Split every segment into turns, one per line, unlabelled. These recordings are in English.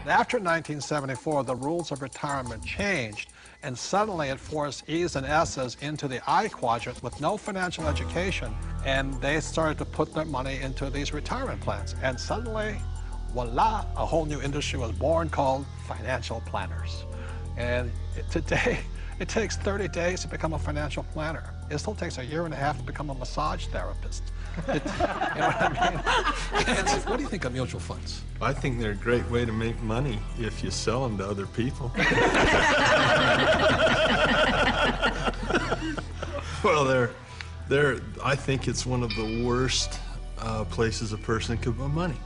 After 1974, the rules of retirement changed, and suddenly it forced E's and S's into the I quadrant with no financial education, and they started to put their money into these retirement plans. And suddenly, voila, a whole new industry was born called financial planners. And today, it takes 30 days to become a financial planner. It still takes a year and a half to become a massage therapist. You know what I mean? What do you think of mutual funds?
I think they're a great way to make money if you sell them to other people. Well, I think it's one of the worst places a person could put money.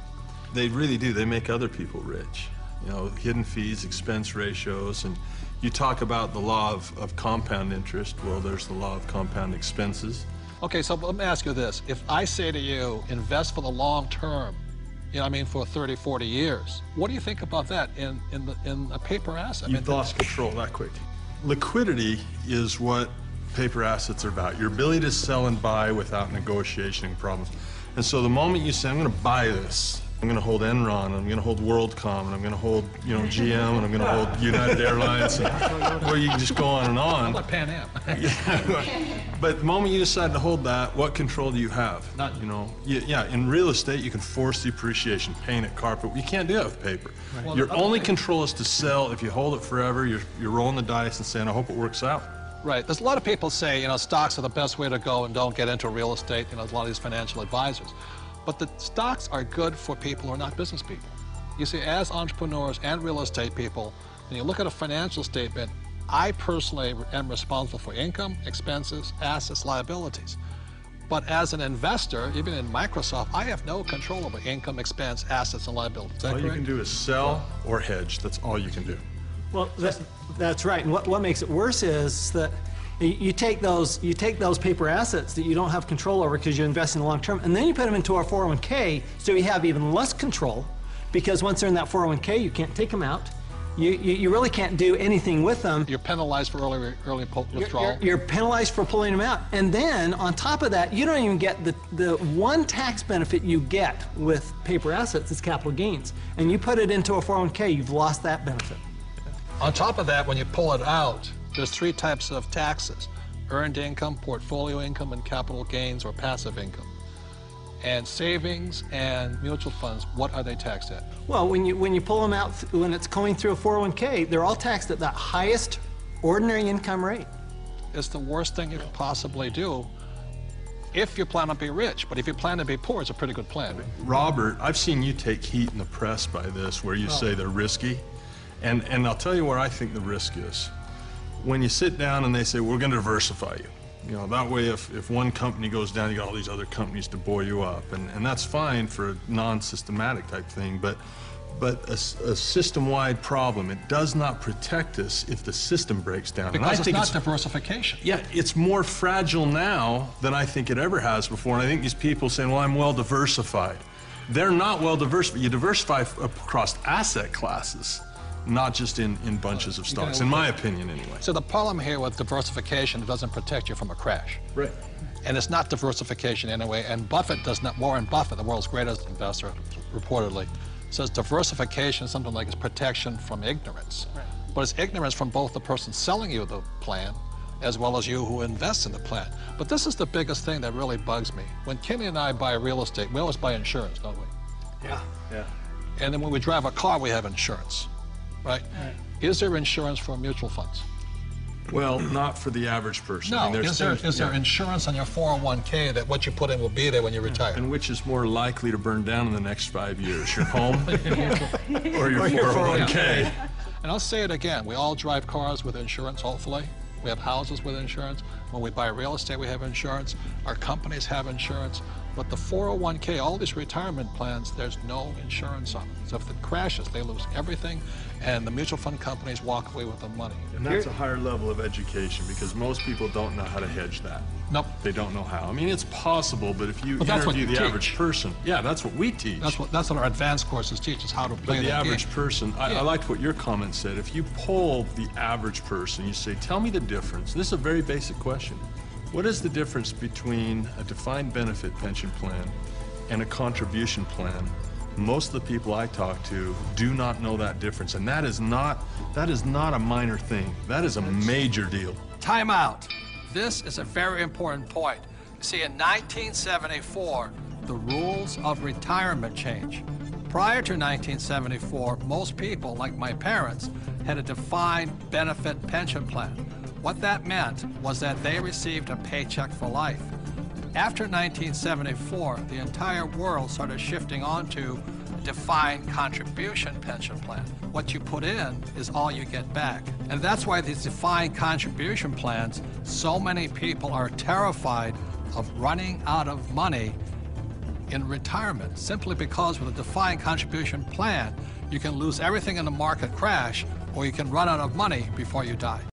They really do. They make other people rich. You know, hidden fees, expense ratios, and you talk about the law of compound interest. Well, there's the law of compound expenses.
Okay, so let me ask you this. If I say to you, invest for the long term, you know, I mean, for 30, 40 years, what do you think about that in a paper asset?
You've lost control that quick. Liquidity is what paper assets are about. Your ability to sell and buy without negotiation problems. And so the moment you say, I'm going to buy this, I'm going to hold Enron, I'm going to hold WorldCom, and I'm going to hold, you know, GM, and I'm going to hold United Airlines, and, well, you can just go on and on.
How about Pan Am?
Yeah, but the moment you decide to hold that, what control do you have?
None.
You know, yeah, in real estate, you can force the appreciation, paint it, carpet. You can't do that with paper. Right. Well, your only control is to sell. If you hold it forever, you're rolling the dice and saying, I hope it works out.
Right. There's a lot of people say, you know, stocks are the best way to go and don't get into real estate. You know, there's a lot of these financial advisors. But the stocks are good for people who are not business people. You see, as entrepreneurs and real estate people, when you look at a financial statement, I personally am responsible for income, expenses, assets, liabilities. But as an investor, even in Microsoft, I have no control over income, expense, assets, and liabilities. Is that correct?
All you can do is sell or hedge. That's all you can do.
Well, that's right. And what makes it worse is that you take those paper assets that you don't have control over because you invest in the long term, and then you put them into our 401k, so you have even less control, because once they're in that 401k, you can't take them out. You really can't do anything with them.
You're penalized for early withdrawal.
You're penalized for pulling them out. And then, on top of that, you don't even get the one tax benefit you get with paper assets is capital gains. And you put it into a 401k, you've lost that benefit.
On top of that, when you pull it out, there's 3 types of taxes: earned income, portfolio income, and capital gains or passive income. And savings and mutual funds, what are they taxed at?
Well, when you pull them out, when it's going through a 401k, they're all taxed at that highest ordinary income rate.
It's the worst thing you could possibly do if you plan to be rich. But if you plan to be poor, it's a pretty good plan.
Robert, I've seen you take heat in the press by this, where you say they're risky. And I'll tell you where I think the risk is. When you sit down and they say, we're going to diversify you. You know, that way if one company goes down, you got all these other companies to buoy you up. And that's fine for a non-systematic type thing, but a system-wide problem, it does not protect us if the system breaks down.
Because it's not diversification.
Yeah, it's more fragile now than I think it ever has before. And I think these people saying, well, I'm well diversified. They're not well diversified. You diversify across asset classes, not just in bunches of stocks, in my opinion anyway.
So the problem here with diversification, it doesn't protect you from a crash.
Right.
And it's not diversification anyway, and Buffett does not, Warren Buffett, the world's greatest investor, reportedly, says diversification is something like it's protection from ignorance. Right. But it's ignorance from both the person selling you the plan as well as you who invests in the plan. But this is the biggest thing that really bugs me. When Kenny and I buy real estate, we always buy insurance, don't we?
Yeah.
And then when we drive a car, we have insurance. Right? Is there insurance for mutual funds?
Well, not for the average person.
No.
I mean,
is there insurance on your 401k that what you put in will be there when you retire?
And which is more likely to burn down in the next 5 years, your home or your 401k?
And I'll say it again, we all drive cars with insurance, hopefully. We have houses with insurance. When we buy real estate, we have insurance. Our companies have insurance. But the 401k, all these retirement plans, there's no insurance on them. So if it crashes, they lose everything, and the mutual fund companies walk away with the money.
And that's a higher level of education, because most people don't know how to hedge that.
Nope.
They don't know how. I mean, it's possible, but if you interview the average person, yeah, that's what we teach.
That's what our advanced courses teach, is how to play
the average
game.
person, I liked what your comment said. If you poll the average person, you say, tell me the difference. This is a very basic question. What is the difference between a defined benefit pension plan and a contribution plan? Most of the people I talk to do not know that difference, and that is not a minor thing. That is a major deal.
Time out. This is a very important point. See, in 1974, the rules of retirement changed. Prior to 1974, most people, like my parents, had a defined benefit pension plan. What that meant was that they received a paycheck for life. After 1974, the entire world started shifting onto a defined contribution pension plan. What you put in is all you get back. And that's why these defined contribution plans, so many people are terrified of running out of money in retirement, simply because with a defined contribution plan, you can lose everything in the market crash, or you can run out of money before you die.